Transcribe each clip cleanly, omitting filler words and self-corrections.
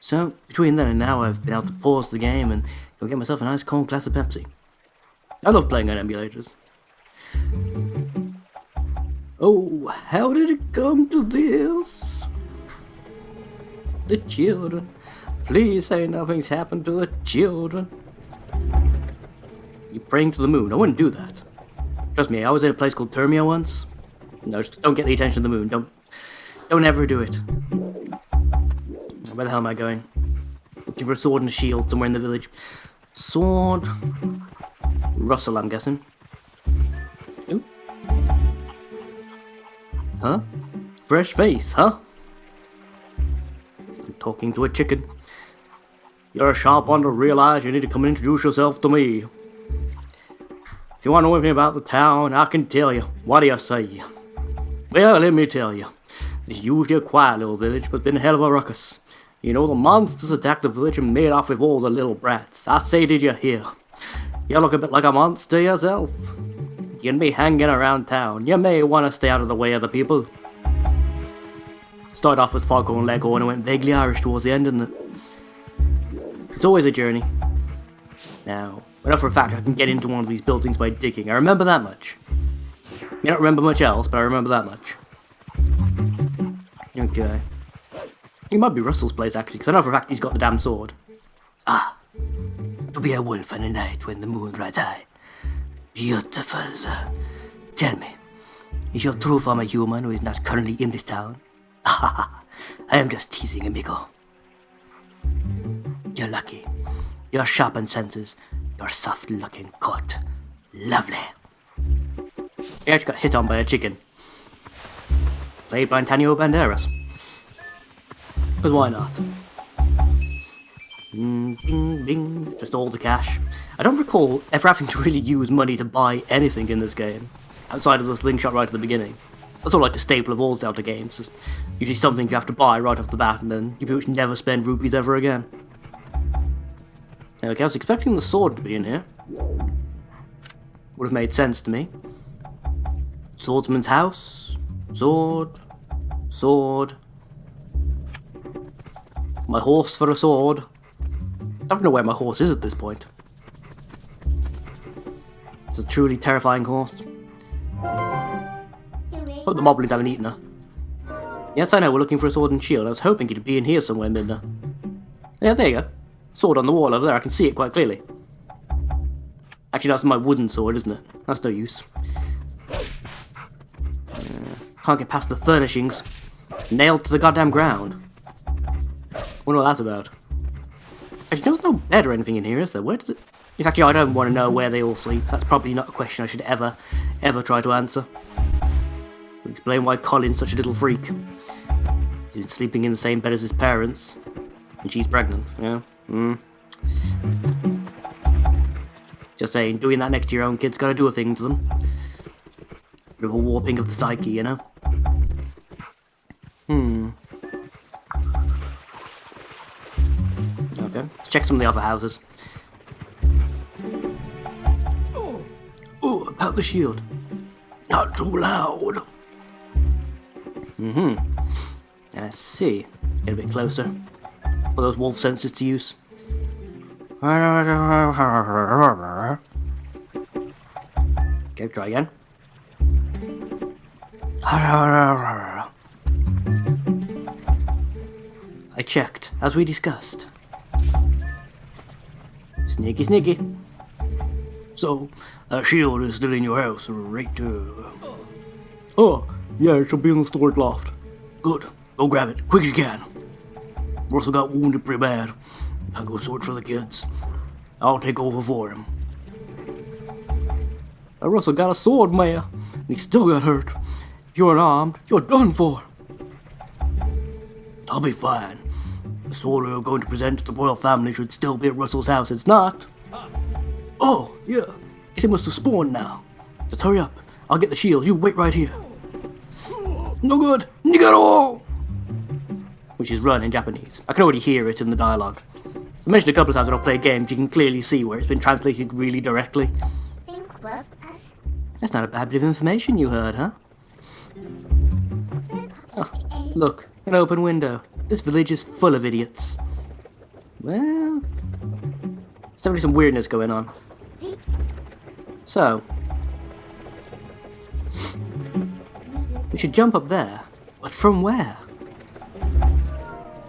So, between then and now, I've been able to pause the game and go get myself a nice cold glass of Pepsi. I love playing on emulators. Oh, how did it come to this? The children. Please say nothing's happened to the children. You're praying to the moon. I wouldn't do that. Trust me, I was in a place called Termia once. No, just don't get the attention of the moon. Don't ever do it. Where the hell am I going? Looking for a sword and a shield somewhere in the village. Sword. Russell, I'm guessing. Ooh. Huh? Fresh face, huh? I'm talking to a chicken. You're a sharp one to realize you need to come and introduce yourself to me. If you want to know anything about the town, I can tell you. What do you say? Well, let me tell you. It's usually a quiet little village, but it's been a hell of a ruckus. You know, the monsters attacked the village and made off with all the little brats. I say, did you hear? You look a bit like a monster yourself. You can be hanging around town. You may want to stay out of the way of the people. Started off with Foghorn Leghorn and went vaguely Irish towards the end, didn't it? It's always a journey. Now, I know for a fact I can get into one of these buildings by digging. I remember that much. I don't remember much else, but I remember that much. Okay. It might be Russell's place, actually, because I know for a fact he's got the damn sword. Ah. To be a wolf on a night when the moon rides high. Beautiful. Tell me, is your true form a human who is not currently in this town? I am just teasing, amigo. You're lucky. Your sharpened senses. Your soft-looking coat. Lovely. He actually got hit on by a chicken. Played by Antonio Banderas. Because why not? Bing, bing. Just all the cash. I don't recall ever having to really use money to buy anything in this game. Outside of the slingshot right at the beginning. That's all like the staple of all Zelda games. It's usually something you have to buy right off the bat and then you pretty much never spend rupees ever again. Okay, I was expecting the sword to be in here. Would have made sense to me. Swordsman's house. Sword. Sword. My horse for a sword. I don't know where my horse is at this point. It's a truly terrifying horse. Hope the moblins haven't eaten her. Yes, I know, we're looking for a sword and shield. I was hoping it'd be in here somewhere, Midna. Yeah, there you go. Sword on the wall over there, I can see it quite clearly. Actually, that's my wooden sword, isn't it? That's no use. Can't get past the furnishings. Nailed to the goddamn ground. Wonder what that's about. Actually, there's no bed or anything in here, is there? Where does it... In fact, I don't want to know where they all sleep. That's probably not a question I should ever try to answer. Would explain why Colin's such a little freak. He's been sleeping in the same bed as his parents. And she's pregnant, yeah. Just saying, doing that next to your own kid's gotta do a thing to them. Bit of a warping of the psyche, you know? Okay, let's check some of the other houses. Oh, about the shield. Not too loud. I see. Get a bit closer. Put those wolf senses to use. Okay, try again. I checked, as we discussed. Sneaky, sneaky. So, that shield is still in your house, right? Oh, yeah, it should be in the storage loft. Good. Go grab it, quick as you can. Russell got wounded pretty bad. I'll go sort for the kids. I'll take over for him. Russell got a sword, Maya, and he still got hurt. If you're unarmed, you're done for. I'll be fine. The sword we are going to present to the royal family should still be at Russell's house. It's not. Oh, yeah. Guess it must have spawned now. Just hurry up. I'll get the shield. You wait right here. No good. Nigaro! Which is run in Japanese. I can already hear it in the dialogue. I mentioned a couple of times when I play games, you can clearly see where it's been translated really directly. That's not a bad bit of information you heard, huh? Oh, look, an open window. This village is full of idiots. Well, there's definitely some weirdness going on. So, we should jump up there, but from where?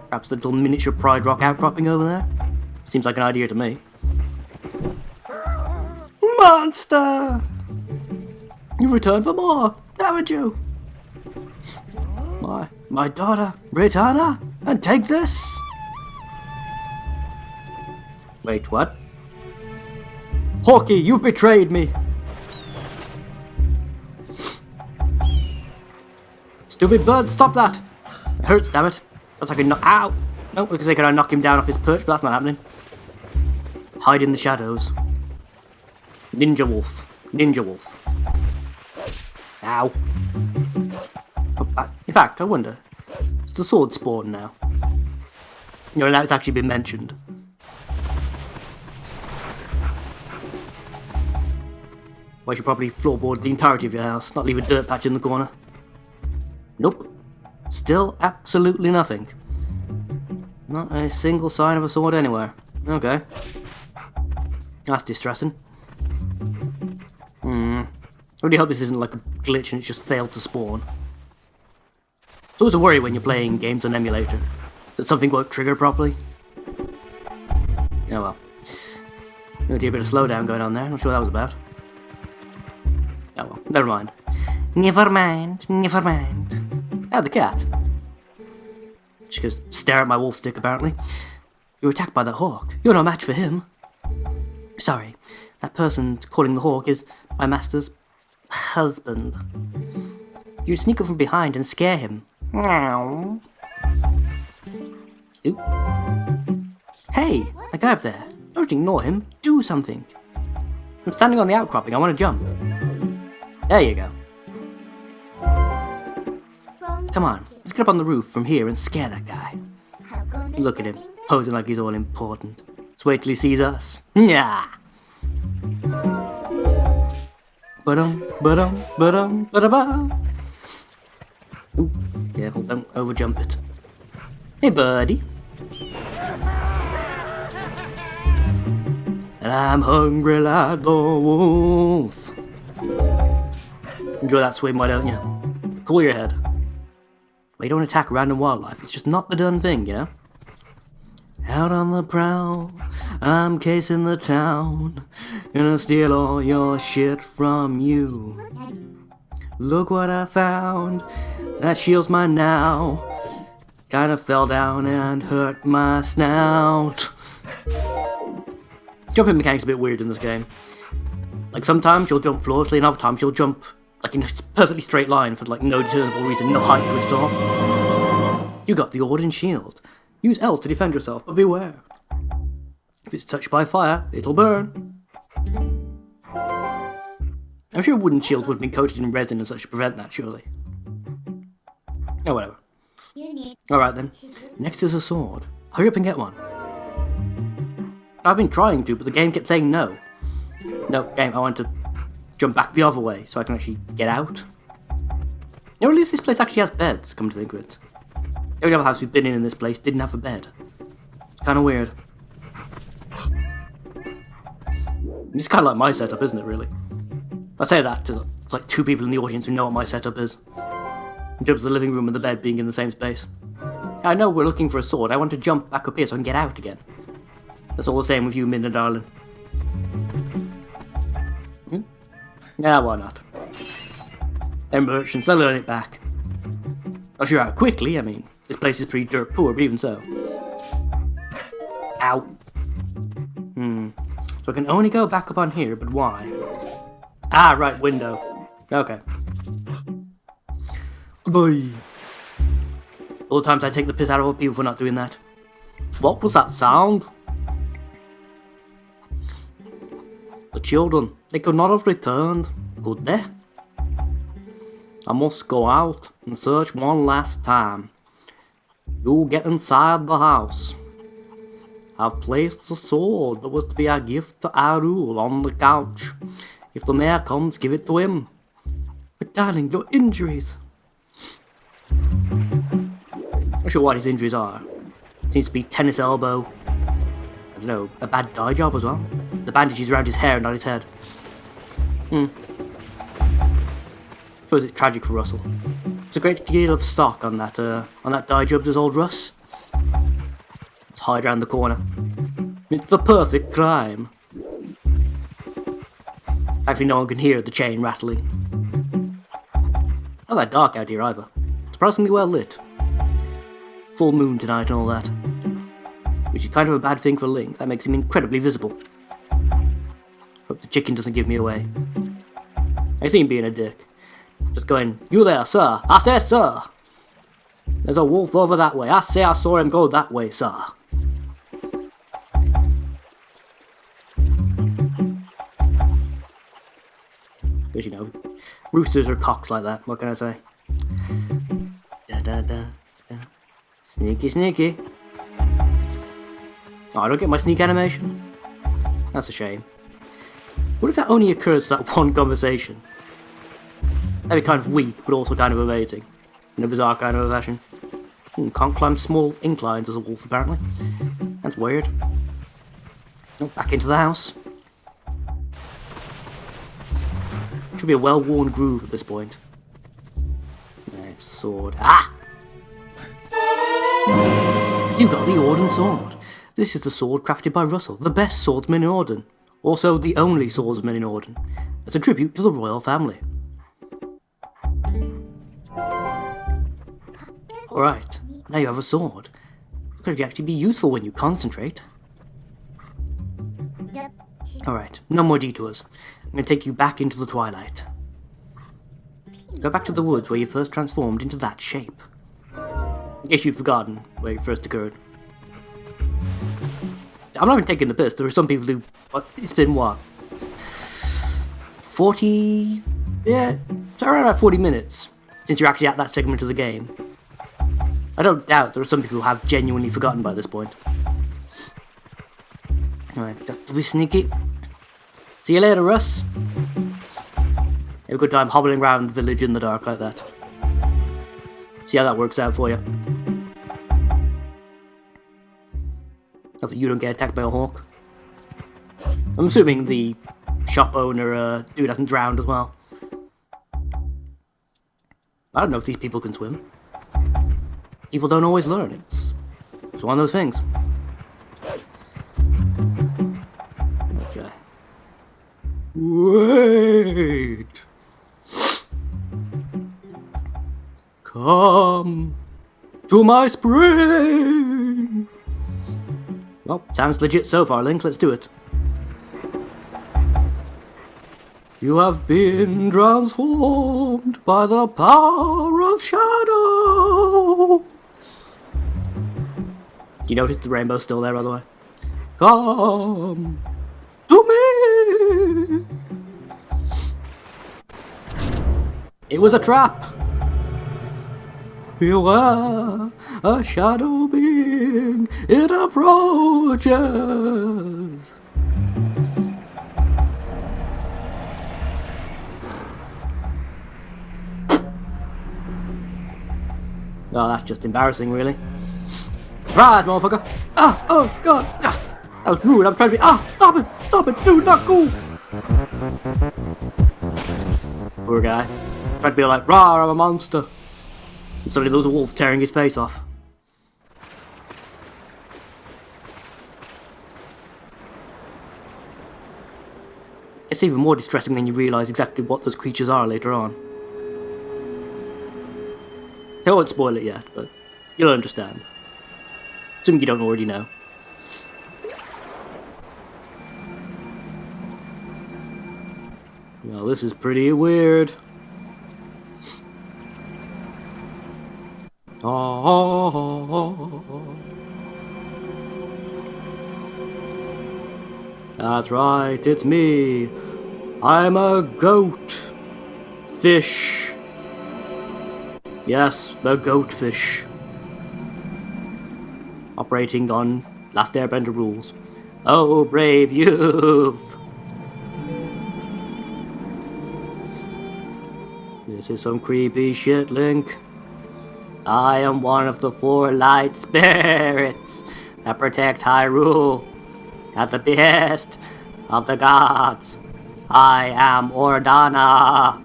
Perhaps the little miniature Pride Rock outcropping over there? Seems like an idea to me. Monster! You've returned for more, haven't you? My daughter, Britannia, and take this? Wait, what? Hawkeye, you've betrayed me! Stupid bird, stop that! It hurts, damn it. Looks like I knock. Ow! No, because I could knock him down off his perch, but that's not happening. Hide in the shadows. Ninja wolf. Ninja wolf. Ow. In fact, I wonder, is the sword spawn now? You know, now it's actually been mentioned. Well, you should probably floorboard the entirety of your house, not leave a dirt patch in the corner. Nope. Still absolutely nothing. Not a single sign of a sword anywhere. Okay. That's distressing. I really hope this isn't like a glitch and it's just failed to spawn. It's always a worry when you're playing games on emulator, that something won't trigger properly. Oh well. Oh dear, a bit of slowdown going on there, not sure what that was about. Oh well, never mind. Never mind, never mind. Ah, the cat. She could stare at my wolf stick apparently. You were attacked by the hawk. You're no match for him. Sorry, that person calling the hawk is my master's husband. You sneak up from behind and scare him. Meow. Ooh. Hey, that guy up there. Don't ignore him. Do something. I'm standing on the outcropping. I want to jump. There you go. Come on, let's get up on the roof from here and scare that guy. Look at him, posing like he's all important. Let's wait till he sees us. Yeah. Ba-dum, ba-dum, ba-dum, ba-da-ba. Ooh, careful, don't overjump it. Hey, buddy. And I'm hungry like the wolf. Enjoy that swim, why don't you? Cool your head. Well, you don't attack random wildlife, it's just not the done thing, you know? Out on the prowl, I'm casing the town. Gonna steal all your shit from you. Look what I found, that shield's mine now. Kinda fell down and hurt my snout. Jumping mechanic's a bit weird in this game. Like sometimes you'll jump flawlessly and other times you'll jump like in a perfectly straight line for like no discernible reason, no height to it at all. You got the Odin shield. Use L to defend yourself, but beware. If it's touched by fire, it'll burn. I'm sure wooden shields would have been coated in resin and such to prevent that, surely. Oh, whatever. Alright then. Next is a sword. Hurry up and get one. I've been trying to, but the game kept saying no. No, game, I want to jump back the other way so I can actually get out. Or at least this place actually has beds, come to think of it. Every other house we've been in this place didn't have a bed. It's kind of weird. It's kind of like my setup, isn't it, really? I'd say that to like two people in the audience who know what my setup is. In terms of the living room and the bed being in the same space. I know we're looking for a sword. I want to jump back up here so I can get out again. That's all the same with you, Minna, darling. Yeah, why not? They're merchants, they'll earn it back. Not sure how quickly, I mean, this place is pretty dirt poor, but even so. Ow. So I can only go back up on here, but why? Ah, right, window. Okay. Goodbye. All the times I take the piss out of other people for not doing that. What was that sound? The children, they could not have returned, could they? I must go out and search one last time. You get inside the house. I've placed the sword that was to be a gift to Arul on the couch. If the mayor comes, give it to him. But darling, your injuries. Not sure what his injuries are. Seems to be tennis elbow, don't know, a bad dye job as well. The bandages around his hair, not his head. It was tragic for Russell. It's a great deal of stock on that dye job, does old Russ. Let's hide around the corner. It's the perfect crime. Actually, no one can hear the chain rattling. Not that dark out here either. Surprisingly well lit. Full moon tonight and all that. Which is kind of a bad thing for Link. That makes him incredibly visible. Hope the chicken doesn't give me away. I see him being a dick. Just going, "You there, sir? I say, sir! There's a wolf over that way. I say I saw him go that way, sir." Because, you know, roosters are cocks like that. What can I say? Da da da da. Sneaky, sneaky. Oh, I don't get my sneak animation? That's a shame. What if that only occurs to that one conversation? That'd be kind of weak, but also kind of amazing. In a bizarre kind of a fashion. Can't climb small inclines as a wolf, apparently. That's weird. Oh, back into the house. Should be a well-worn groove at this point. Right, sword. Ah! You got the Orden sword. This is the sword crafted by Russell, the best swordsman in Orden. Also, the only swordsman in Orden. As a tribute to the royal family. Alright, now you have a sword. It could actually be useful when you concentrate. Alright, no more detours. I'm going to take you back into the Twilight. Go back to the woods where you first transformed into that shape. In case you'd forgotten where it first occurred. I'm not even taking the piss. There are some people who... It's been what? 40... Yeah, it's around about 40 minutes since you're actually at that segment of the game. I don't doubt there are some people who have genuinely forgotten by this point. Alright, that will be sneaky. See you later, Russ. Have a good time hobbling around the village in the dark like that. See how that works out for you. Hopefully you don't get attacked by a hawk. I'm assuming the shop owner dude hasn't drowned as well. I don't know if these people can swim. People don't always learn. It's one of those things. Okay. Wait. Come to my spring. Well, sounds legit so far, Link. Let's do it. You have been transformed by the power of shadow. Do you notice the rainbow's still there, by the way? Come to me. It was a trap. Beware, a shadow being, it approaches. Oh, that's just embarrassing, really. Surprise, motherfucker! Ah! Oh, God! Ah! That was rude, I'm trying to be... Ah! Stop it! Stop it! Dude, not cool! Poor guy. Tried to be like, rah, I'm a monster. And suddenly there was a wolf tearing his face off. It's even more distressing when you realise exactly what those creatures are later on. I won't spoil it yet, but you'll understand. Assuming you don't already know. Well, this is pretty weird. Oh. That's right, it's me. I'm a goat. Fish. Yes, a goatfish. Operating on Last Airbender rules. Oh, brave youth! This is some creepy shit, Link. I am one of the 4 light spirits that protect Hyrule. at the behest of the gods. I am Ordana.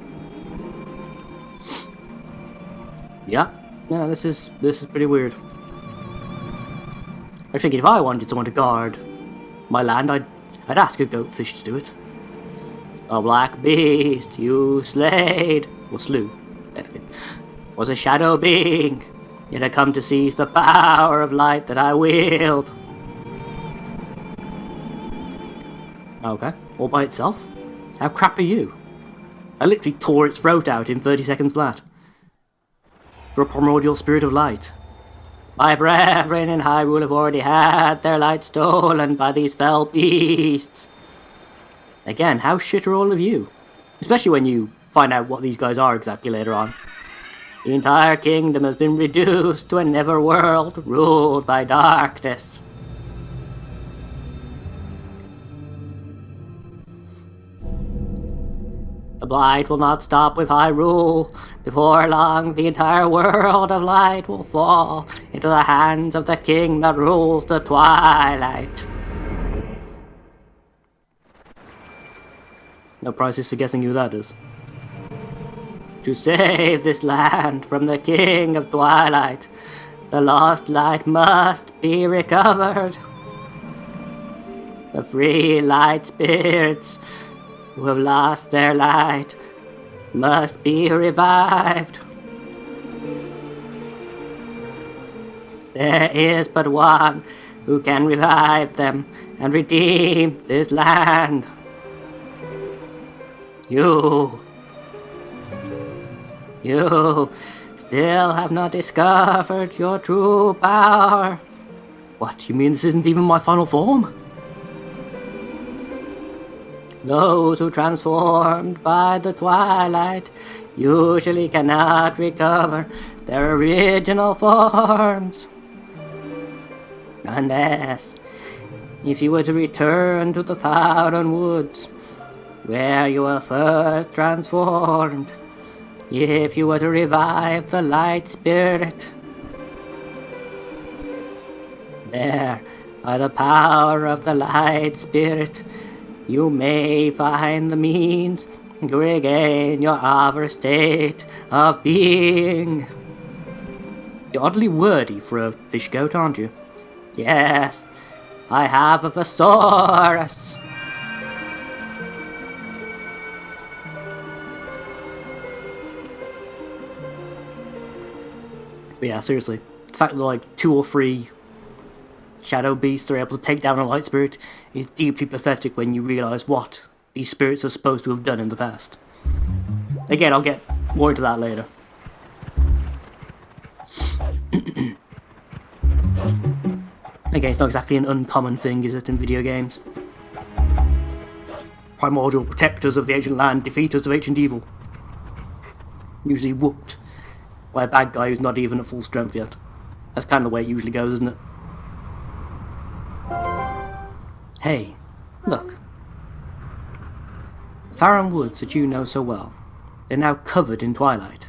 Yeah, this is pretty weird. I figured if I wanted someone to guard my land, I'd ask a goatfish to do it. A black beast you slayed, or slew, was a shadow being. Yet I come to seize the power of light that I wield. Okay, all by itself? How crap are you? I literally tore its throat out in 30 seconds flat. For a primordial spirit of light. My brethren in Hyrule have already had their light stolen by these fell beasts. Again, how shit are all of you? Especially when you find out what these guys are exactly later on. The entire kingdom has been reduced to a netherworld ruled by darkness. The blight will not stop with Hyrule. Before long, the entire world of light will fall into the hands of the king that rules the Twilight. No prizes for guessing who that is. To save this land from the king of Twilight, the lost light must be recovered. The free light spirits who have lost their light must be revived. There is but one who can revive them and redeem this land. You still have not discovered your true power. What, you mean this isn't even my final form? Those who transformed by the Twilight usually cannot recover their original forms. Unless, if you were to return to the Fountain Woods, where you were first transformed, if you were to revive the light spirit, there, by the power of the light spirit, you may find the means to regain your other state of being. You're oddly wordy for a fish goat, aren't you? Yes, I have a thesaurus. But yeah, seriously, the fact that like 2 or 3 shadow beasts are able to take down a light spirit is deeply pathetic when you realise what these spirits are supposed to have done in the past. Again, I'll get more into that later. Again, it's not exactly an uncommon thing, is it, in video games? Primordial protectors of the ancient land, defeaters of ancient evil. Usually whooped by a bad guy who's not even at full strength yet. That's kind of the way it usually goes, isn't it? Hey, look. The Faron Woods that you know so well, they're now covered in Twilight.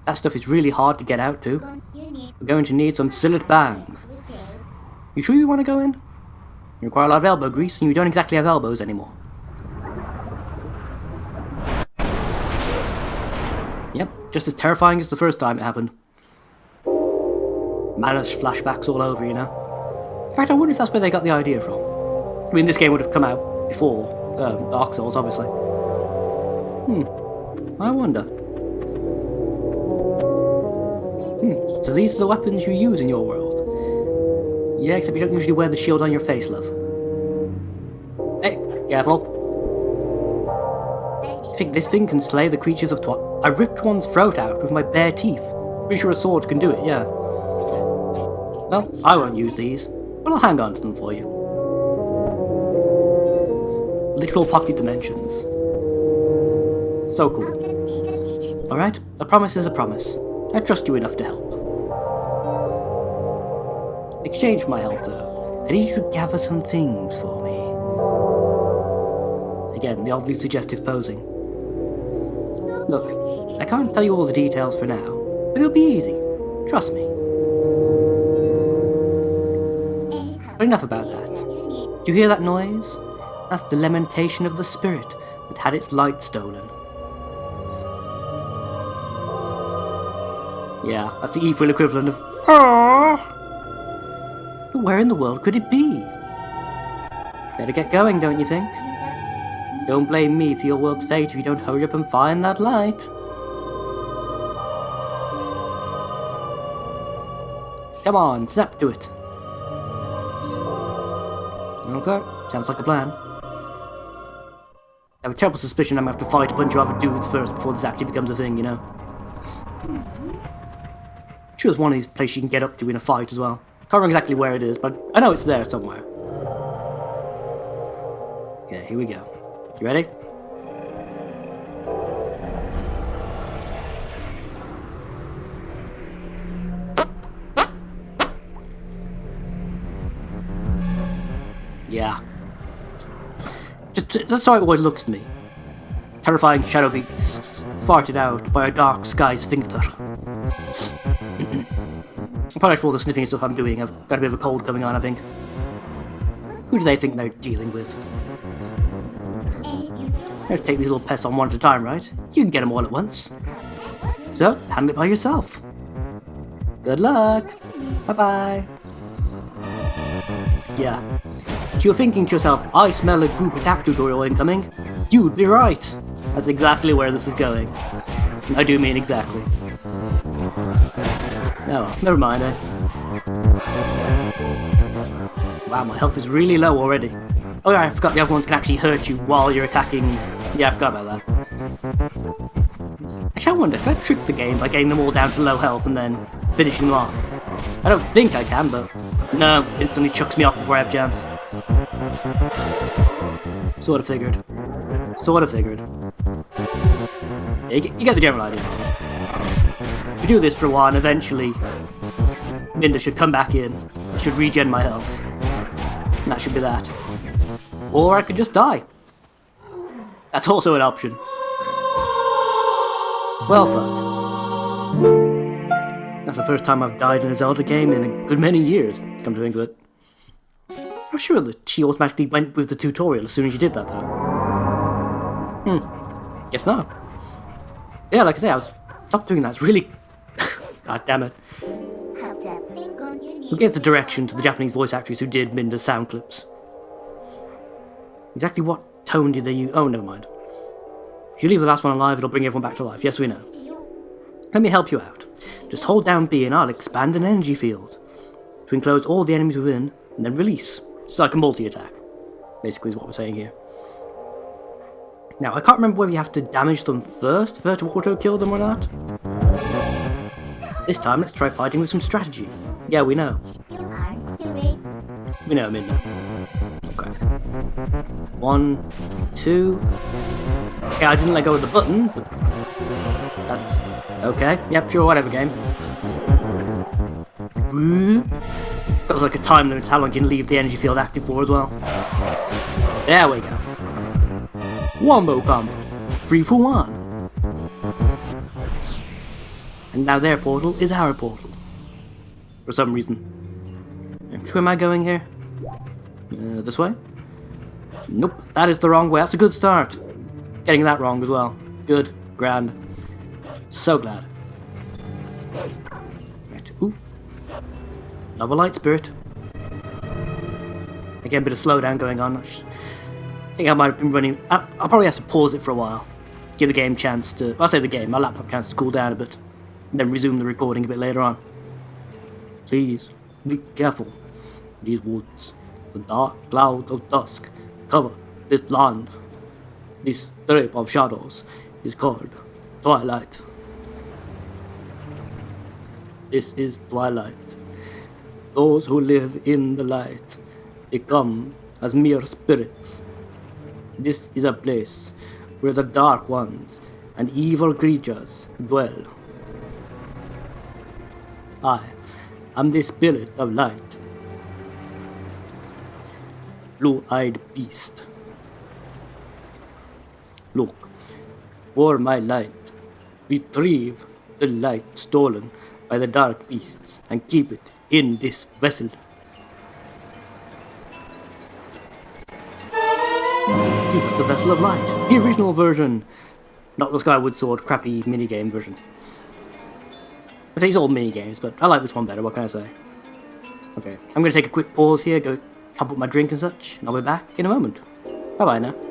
That stuff is really hard to get out to. We're going to need some sillet bangs. You sure you want to go in? You require a lot of elbow grease, and you don't exactly have elbows anymore. Yep, just as terrifying as the first time it happened. Manus flashbacks all over, you know. In fact, I wonder if that's where they got the idea from. I mean, this game would have come out before Dark Souls, obviously. I wonder. So these are the weapons you use in your world? Yeah, except you don't usually wear the shield on your face, love. Hey, careful. I think this thing can slay the creatures of Twilight. I ripped one's throat out with my bare teeth. Pretty sure a sword can do it, yeah. Well, I won't use these, but I'll hang on to them for you. Literal pocket dimensions. So cool. Alright, a promise is a promise. I trust you enough to help. In exchange for my help, though, I need you to gather some things for me. Again, the oddly suggestive posing. Look, I can't tell you all the details for now, but it'll be easy. Trust me. But enough about that. Do Do you hear that noise? That's the lamentation of the spirit that had its light stolen. Yeah, that's the evil equivalent of "Ah." But where in the world could it be? Better get going, don't you think? Don't blame me for your world's fate if you don't hurry up and find that light. Come on, snap to it. Okay, sounds like a plan. I have a terrible suspicion I'm going to have to fight a bunch of other dudes first before this actually becomes a thing, you know? I'm sure there's one of these places you can get up to in a fight as well. Can't remember exactly where it is, but I know it's there somewhere. Okay, here we go. You ready? Yeah. That's how it always looks to me. Terrifying shadow beasts, farted out by a dark sky sphincter. Apologize for all the sniffing stuff I'm doing, I've got a bit of a cold coming on, I think. Who do they think they're dealing with? Let's take these little pests on one at a time, right? You can get them all at once. So, handle it by yourself. Good luck! Bye-bye! Yeah. If you're thinking to yourself, I smell a group attack tutorial incoming, you'd be right! That's exactly where this is going. I do mean exactly. Oh, never mind, eh? Wow, my health is really low already. Oh yeah, I forgot the other ones can actually hurt you while you're attacking. Yeah, I forgot about that. Actually, I wonder, can I trick the game by getting them all down to low health and then finishing them off? I don't think I can, but... No, instantly chucks me off before I have a chance. Sort of figured. Sort of figured. Yeah, you get the general idea. If you do this for a while, and eventually Minda should come back in. I should regen my health. And that should be that. Or I could just die. That's also an option. Well, fuck. That's the first time I've died in a Zelda game in a good many years, come to think of it. I'm sure that she automatically went with the tutorial as soon as you did that, though. Guess not. Yeah, like I say, stop doing that. It's really... God damn it. We'll give the direction to the Japanese voice actors who did Minda's sound clips. Exactly what tone did they use? Oh, never mind. If you leave the last one alive, it'll bring everyone back to life. Yes, we know. Let me help you out. Just hold down B and I'll expand an energy field to enclose all the enemies within, and then release. It's like a multi-attack, basically is what we're saying here. Now, I can't remember whether you have to damage them first for it to auto-kill them or not. This time, let's try fighting with some strategy. Yeah, we know. We know, Minda. Okay. 1, 2... Okay, I didn't let go of the button, but that's... Okay, yep, sure, whatever, game. That was like a time limit, how long you can leave the energy field active for as well. There we go. Wombo combo. 3 for 1. And now their portal is our portal. For some reason. Which way am I going here? This way? Nope, that is the wrong way. That's a good start. Getting that wrong as well. Good. Grand. So glad. Right. Ooh. Love a light spirit. Again, a bit of slowdown going on. I think I might have been running... I'll probably have to pause it for a while. Give the game a chance to... I'll say the game, my laptop a chance to cool down a bit. And then resume the recording a bit later on. Please, be careful. These woods, the dark cloud of dusk, cover this land. This strip of shadows is called Twilight. This is Twilight. Those who live in the light become as mere spirits. This is a place where the dark ones and evil creatures dwell. I am the spirit of light. Blue-eyed beast. Look, for my light, retrieve the light stolen by the dark beasts and keep it in this vessel. You got the Vessel of Light, the original version. Not the Skyward Sword crappy minigame version. I take all minigames, but I like this one better, what can I say? Okay, I'm going to take a quick pause here, go top up my drink and such, and I'll be back in a moment. Bye bye now.